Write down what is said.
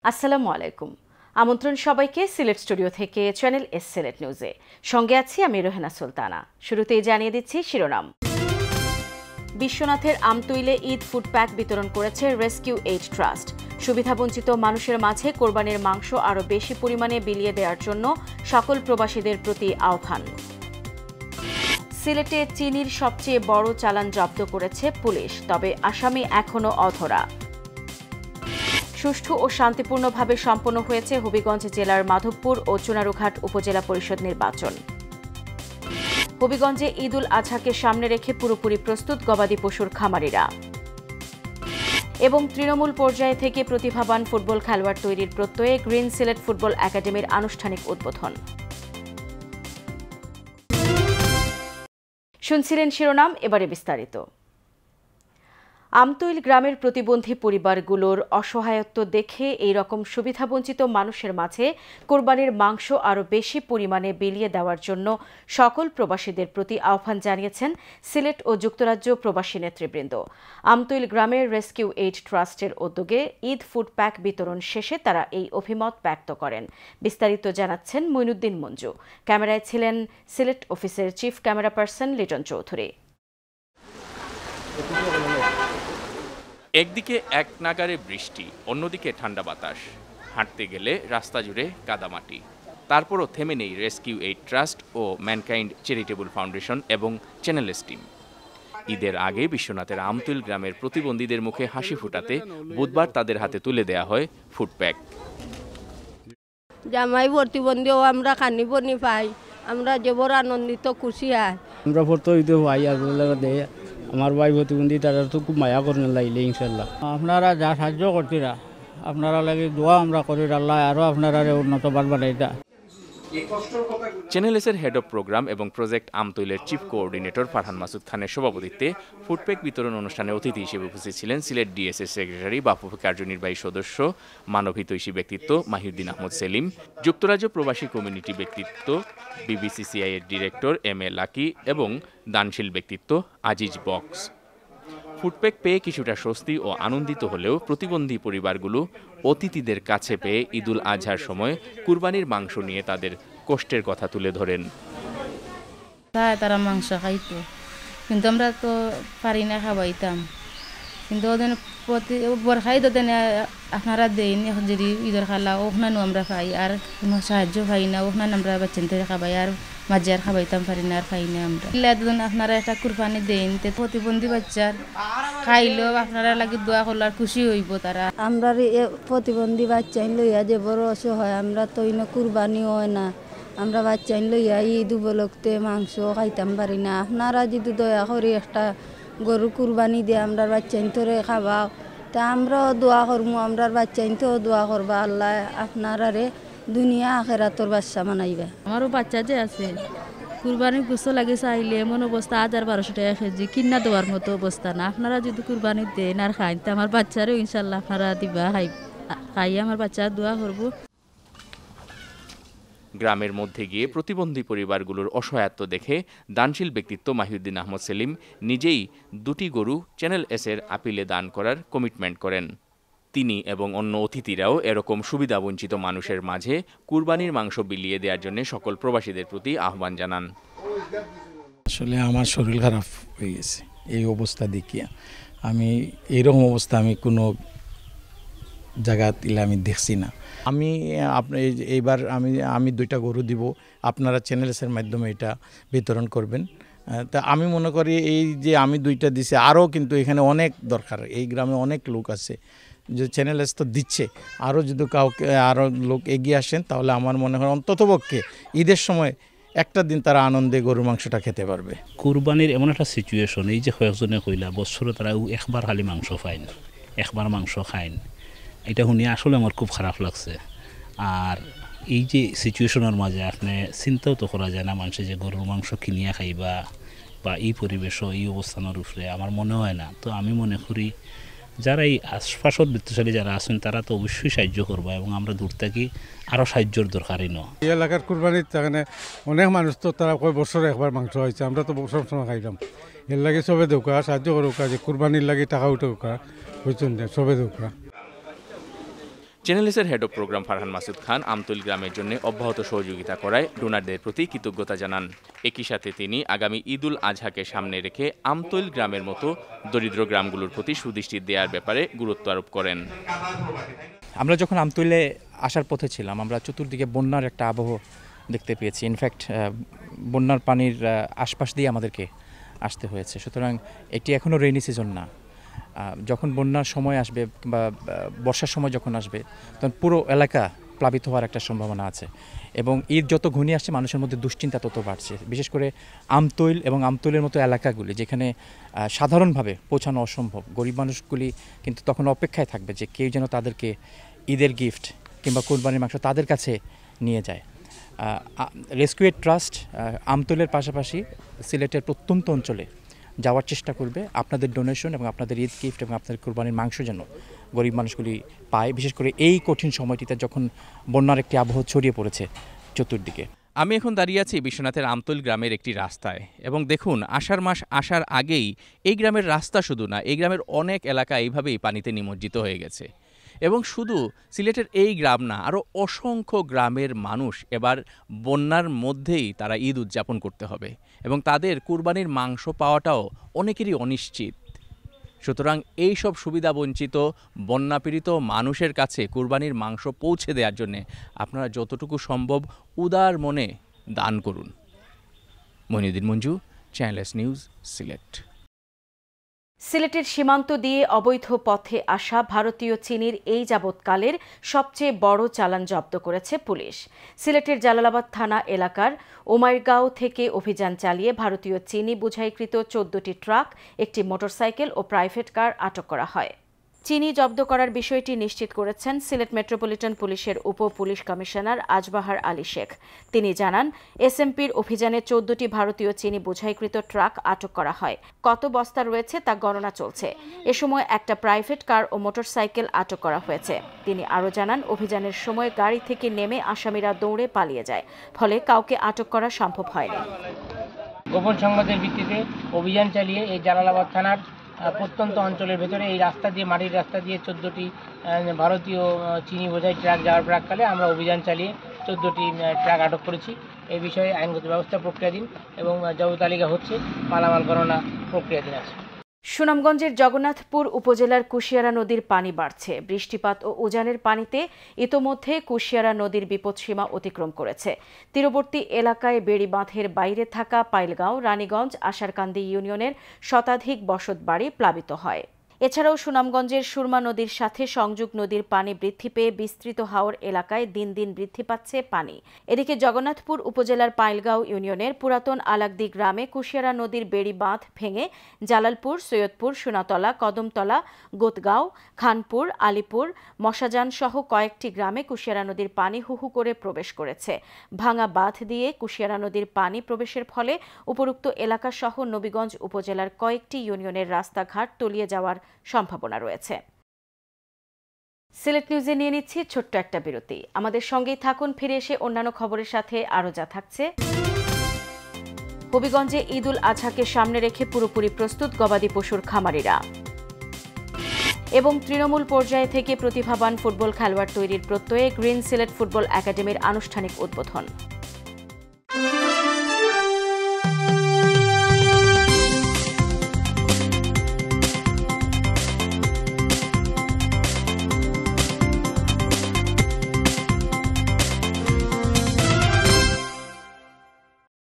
আসসালামু আলাইকুম। আমন্ত্রণ সবাইকে সিলেট স্টুডিও থেকে চ্যানেল এস সিলেট নিউজে। সঙ্গে আছি আমি রোহেনা সুলতানা। শুরুতেই জানিয়ে দিচ্ছি শিরোনাম। বিশ্বনাথের আমতৈলে ঈদ ফুড প্যাক বিতরণ করেছে রেস্কিউ এইড ট্রাস্ট। সুবিধাবঞ্চিত মানুষের মাঝে কোরবানির মাংস আরও বেশি পরিমাণে বিলিয়ে দেওয়ার জন্য সকল প্রবাসীদের প্রতি আহ্বান। সিলেটে চিনির সবচেয়ে বড় চালান জব্দ করেছে পুলিশ, তবে আসামি এখনও অধরা। সুষ্ঠু ও শান্তিপূর্ণভাবে সম্পন্ন হয়েছে হবিগঞ্জ জেলার মাধবপুর ও চুনারুঘাট উপজেলা পরিষদ নির্বাচন। হবিগঞ্জে ঈদ উল আজহাকে সামনে রেখে পুরোপুরি প্রস্তুত গবাদি পশুর খামারিরা। এবং তৃণমূল পর্যায়ে থেকে প্রতিভাবান ফুটবল খেলোয়াড় তৈরির প্রত্যয়ে গ্রিন সিলেট ফুটবল একাডেমির আনুষ্ঠানিক উদ্বোধন। শুনছিলেন শিরোনাম, এবারে বিস্তারিত। আমতৈল গ্রামের প্রতিবন্ধী পরিবারগুলোর অসহায়ত্ব দেখে এই রকম সুবিধাবঞ্চিত মানুষের মাঝে কোরবানির মাংস আরও বেশি পরিমাণে বিলিয়ে দেওয়ার জন্য সকল প্রবাসীদের প্রতি আহ্বান জানিয়েছেন সিলেট ও যুক্তরাজ্য প্রবাসী নেতৃবৃন্দ। আমতৈল গ্রামের রেস্কিউ এইড ট্রাস্টের উদ্যোগে ঈদ ফুড প্যাক বিতরণ শেষে তারা এই অভিমত ব্যক্ত করেন। বিস্তারিত জানাচ্ছেন মইনুদ্দিন মঞ্জু। ক্যামেরায় ছিলেন সিলেট অফিসের chief camera person Liton Chowdhury. একদিকে এক নাগারে বৃষ্টি, অন্যদিকে ঠান্ডা বাতাস, হাঁটতে গেলে রাস্তা জুড়ে কাদামাটি। তারপরও থেমে নেই রেস্কিউ এইড ট্রাস্ট ও ম্যানকাইন্ড চ্যারিটেবল ফাউন্ডেশন এবং চ্যানেলস টিম। ঈদের আগে বিশ্বনাথের আমতৈল গ্রামের প্রতিবন্ধীদের মুখে হাসি ফোটাতে বুধবার তাদের হাতে তুলে দেয়া হয় ফুড প্যাক। জামাই প্রতিবন্ধীও আমরা খানি বনি পাই, আমরা যে বড় আনন্দিত খুশি হয়। আমরা প্রত্যেক ভাই আর দেয় আমার ভাই প্রতিবন্ধী তারা তো খুব মায়া করেন লাইলে ইনশাল্লাহ। আপনারা যা সাহায্য করছিরা আপনারা লাগে দোয়া আমরা করি, আল্লাহ আরও আপনারা উন্নত বানাইতা। চ্যানেলসের হেড অব প্রোগ্রাম এবং প্রজেক্ট আমতৈলের চিফ কোঅর্ডিনেটর ফারহান মাসুদ খানের সভাপতিত্বে ফুডপ্যাক বিতরণ অনুষ্ঠানে অতিথি হিসেবে উপস্থিত ছিলেন সিলেট ডিএসএস সেক্রেটারি বাফুফে কার্যনির্বাহী সদস্য মানবহিতৈষী ব্যক্তিত্ব মাহিউদ্দিন আহমদ সেলিম, যুক্তরাজ্য প্রবাসী কমিউনিটি ব্যক্তিত্ব বিবিসিসিআই এর ডিরেক্টর এম এ লাকি এবং দানশীল ব্যক্তিত্ব আজিজ বক্স। ফুডপ্যাক পেয়ে কিছুটা স্বস্তি ও আনন্দিত হলেও প্রতিবন্ধী পরিবারগুলো অতিথিদের কাছে পেয়ে ঈদুল আজহার সময় কুরবানির মাংস নিয়ে তাদের কষ্টের কথা তুলে ধরেন। তারা মাংস খাইতো, কিন্তু আমরা তো পারি না খাওয়াইতাম, কিন্তু ওদের প্রতি বরখাই তো আপনারা দেন যদি ঈদের খালা ওখানে আমরা খাই, আর কোনো সাহায্য পাই না, ওখানে আমরা বাচ্চান থেকে খাবাই, আর মাঝে আর খাবাইতাম পারি না, আর খাই না আমরা। আপনারা একটা কুরবানি দেন, প্রতিবন্ধী বাচ্চার খাইলেও আপনারা লাগে দোয়া করলে আর খুশি হইব তারা। আমরা প্রতিবন্ধী বাচ্চাইন লইয়া যে বড় অসহায়, আমরা তো ইনো কুরবানি হয় না, আমরা বাচ্চাইন লইয়া ঈদ উপলক্ষে মাংস খাইতাম পারি না। আপনারা যদি দয়া করি একটা গরু কুরবানি দিয়ে আমরা বাচ্চাইন তোরে খাওয়াও, তা আমরাও দোয়া করবো, আমরা বাচ্চাইন তো দোয়া করবা আল্লাহ আপনারারে দুনিয়া আখেরাতর বাচ্চা বানাইবে। আমারও বাচ্চা যে আছে কুরবানির গুছো লাগে চাইলে এমন অবস্থা 1200 টাকা কেজি কিনা দেওয়ার মতো অবস্থা না। আপনারা যদি কুরবানি দেন আর খাইন, তো আমার বাচ্চারও ইনশাল্লাহ আপনারা দিবা, খাই আমার বাচ্চা দোয়া করবো। গ্রামের মধ্যে গিয়ে প্রতিবন্ধী পরিবারগুলোর অসহায়ত্ব দেখে দানশীল ব্যক্তিত্ব মাহিউদ্দিন আহমদ সেলিম নিজেই 2টি গরু চ্যানেল এস এর আপিলে দান করার কমিটমেন্ট করেন। তিনি এবং অন্য অতিথিরাও এরকম সুবিধাবঞ্চিত মানুষের মাঝে কুরবানির মাংস বিলিয়ে দেওয়ার জন্য সকল প্রবাসীদের প্রতি আহ্বান জানান। আসলে আমার শরীর খারাপ হয়ে গেছে এই অবস্থা দেখিয়া। আমি এইরকম অবস্থা আমি কোনো জায়গাতে আমি দেখছি না। আমি এইবার আমি 2টা গরু দিব, আপনারা চ্যানেলসের মাধ্যমে এটা বিতরণ করবেন। তা আমি মনে করি এই যে আমি 2টা দিছি, আরও কিন্তু এখানে অনেক দরকার, এই গ্রামে অনেক লোক আছে যে চ্যানেলস তো দিচ্ছে, আরও যদি কাউকে আরও লোক এগিয়ে আসেন তাহলে আমার মনে হয় অন্ততপক্ষে ঈদের সময় একটা দিন তারা আনন্দে গরুর মাংসটা খেতে পারবে। কুরবানির এমন একটা সিচুয়েশন, এই যে কয়েকজনে কইলা বছরে তারা একবার খালি মাংস খাইন, একবার মাংস খাইন, এটা শুনে আসলে আমার খুব খারাপ লাগছে। আর এই যে সিচুয়েশনের মাঝে আপনি চিন্তাও তো করা যায় না মানুষে যে গরুর মাংস কিনিয়া খাইবা বা এই পরিবেশ এই অবস্থানের উপরে আমার মনে হয় না। তো আমি মনে করি যারা এই আশপাশত বৃত্তশালী যারা আছেন তারা তো অবশ্যই সাহায্য করবো, এবং আমরা দূর থাকি আরও সাহায্যর দরকারই নয়। এই এলাকার কুরবানির সেখানে অনেক মানুষ তো তারা কয় বছরে একবার মাংস হয়েছে, আমরা তো সব সময় খাইলাম। এর লাগে সবে দৌকা সাহায্য করুকা, যে কুরবানির লাগে টাকা উঠে সবে দৌকা। চ্যানেলসের head of program Farhan Masud Khan Amtail গ্রামের জন্য অব্যাহত সহযোগিতা করায় ডোনারদের প্রতি কৃতজ্ঞতা জানান। একই সাথে তিনি আগামী ঈদুল আজহাকে সামনে রেখে আমতৈল গ্রামের মতো দরিদ্র গ্রামগুলোর প্রতি সুদৃষ্টি দেওয়ার ব্যাপারে গুরুত্ব আরোপ করেন। আমরা যখন আমতৈলে আসার পথে ছিলাম, আমরা চতুর্দিকে বন্যার একটা আবহ দেখতে পেয়েছি। ইনফ্যাক্ট বন্যার পানির আশপাশ দিয়ে আমাদেরকে আসতে হয়েছে। সুতরাং এটি এখনও রেইনি সিজন না। যখন বন্যার সময় আসবে কিংবা বর্ষার সময় যখন আসবে, তখন পুরো এলাকা প্লাবিত হওয়ার একটা সম্ভাবনা আছে। এবং ঈদ যত ঘনিয়ে আসছে, মানুষের মধ্যে দুশ্চিন্তা তত বাড়ছে। বিশেষ করে আমতৈল এবং আমতৈলের মতো এলাকাগুলি যেখানে সাধারণভাবে পৌঁছানো অসম্ভব, গরিব মানুষগুলি কিন্তু তখন অপেক্ষায় থাকবে যে কেউ যেন তাদেরকে ঈদের গিফট কিংবা কোরবানির মাংস তাদের কাছে নিয়ে যায়। রেস্কিউ এড ট্রাস্ট আমতৈলের পাশাপাশি সিলেটের প্রত্যন্ত অঞ্চলে যাওয়ার চেষ্টা করবে। আপনাদের ডোনেশন এবং আপনাদের ঈদ গিফট এবং আপনাদের কোরবানির মাংস যেন গরিব মানুষগুলি পায়, বিশেষ করে এই কঠিন সময়টিতে যখন বন্যার একটি আবহ ছড়িয়ে পড়েছে চতুর্দিকে। আমি এখন দাঁড়িয়ে আছি বিশ্বনাথের আমতৈল গ্রামের একটি রাস্তায় এবং দেখুন, আষাঢ় মাস আসার আগেই এই গ্রামের রাস্তা শুধু না, এই গ্রামের অনেক এলাকা এইভাবেই পানিতে নিমজ্জিত হয়ে গেছে। এবং শুধু সিলেটের এই গ্রাম না, আরও অসংখ্য গ্রামের মানুষ এবার বন্যার মধ্যেই তারা ঈদ উদযাপন করতে হবে এবং তাদের কুরবানির মাংস পাওয়াটাও অনেকেরই অনিশ্চিত। সুতরাং এই সব সুবিধাবঞ্চিত বন্যাপীড়িত মানুষের কাছে কুরবানির মাংস পৌঁছে দেওয়ার জন্য আপনারা যতটুকু সম্ভব উদার মনে দান করুন। Moinuddin Manju, channels news, Sylhet. সিলেটের সীমান্ত দিয়ে অবৈধ পথে আসা ভারতীয় চিনির এই যাবৎকালের সবচেয়ে বড় চালান জব্দ করেছে পুলিশ। সিলেটের জালালাবাদ থানা এলাকার ওমাইরগাঁও থেকে অভিযান চালিয়ে ভারতীয় চিনি বোঝাইকৃত 14টি ট্রাক, একটি মোটরসাইকেল ও প্রাইভেট কার আটক করা হয়। চিনি জব্দ করার বিষয়টি নিশ্চিত করেছেন সিলেট মেট্রোপলিটন পুলিশের উপ পুলিশ কমিশনার আজবাহার আলী শেখ। তিনি জানান, এসএমপির অভিযানে 14টি ভারতীয় চিনি বোঝাইকৃত ট্রাক আটক করা হয়। কত বস্তা রয়েছে তা গণনা চলছে। এ সময় একটা প্রাইভেট কার ও মোটরসাইকেল আটক করা হয়েছে। তিনি আরও জানান, অভিযানের সময় গাড়ি থেকে নেমে আসামিরা দৌড়ে পালিয়ে যায়, ফলে কাউকে আটক করা সম্ভব হয়নি। গোপন সংবাদের ভিত্তিতে অভিযান চালিয়ে এই জালালাবাদ থানার প্রত্যন্ত অঞ্চলের ভেতরে এই রাস্তা দিয়ে, মাটির রাস্তা দিয়ে 14টি ভারতীয় চিনি বোঝাই ট্রাক যাওয়ার প্রাককালে আমরা অভিযান চালিয়ে 14টি ট্রাক আটক করেছি। এই বিষয়ে আইনগত ব্যবস্থা প্রক্রিয়াধীন এবং জব্দ তালিকা হচ্ছে, মালামাল গণনা প্রক্রিয়াধীন আছে। সুনামগঞ্জের জগন্নাথপুর উপজেলার কুশিয়ারা নদীর পানি বাড়ছে। বৃষ্টিপাত ও উজানের পানিতে ইতোমধ্যে কুশিয়ারা নদীর বিপদসীমা অতিক্রম করেছে। তীরবর্তী এলাকায় বেড়ি বাঁধের বাইরে থাকা পাইলগাঁও, রানীগঞ্জ, আশারকান্দি ইউনিয়নের শতাধিক বসতবাড়ি প্লাবিত হয়। এছাড়াও সুনামগঞ্জের সুরমা নদীর সাথে সংযোগ নদীর পানি বৃদ্ধি পেয়ে বিস্তৃত হাওর এলাকায় দিন দিন বৃদ্ধি পাচ্ছে পানি। এদিকে জগন্নাথপুর উপজেলার পাইলগাঁও ইউনিয়নের পুরাতন আলাকদি গ্রামে কুশিয়ারা নদীর বেড়ি বাঁধ ভেঙে জালালপুর, সৈয়দপুর, সোনাতলা, কদমতলা, গোতগাঁও, খানপুর, আলিপুর, মশাজান সহ কয়েকটি গ্রামে কুশিয়ারা নদীর পানি হুহু করে প্রবেশ করেছে। ভাঙা বাঁধ দিয়ে কুশিয়ারা নদীর পানি প্রবেশের ফলে উপরোক্ত এলাকা সহ নবীগঞ্জ উপজেলার কয়েকটি ইউনিয়নের রাস্তাঘাট তলিয়ে যাওয়ার সম্ভাবনা রয়েছে। সিলেট নিউজে নিয়ে নিচ্ছি ছোট্ট একটা বিরতি। আমাদের সঙ্গেই থাকুন, ফিরে এসে অন্যান্য খবরের সাথে আরও যা থাকছে। হবিগঞ্জে ঈদুল আজহাকে সামনে রেখে পুরোপুরি প্রস্তুত গবাদি পশুর খামারিরা। এবং তৃণমূল পর্যায়ে থেকে প্রতিভাবান ফুটবল খেলোয়াড় তৈরির প্রত্যয়ে গ্রিন সিলেট ফুটবল একাডেমির আনুষ্ঠানিক উদ্বোধন।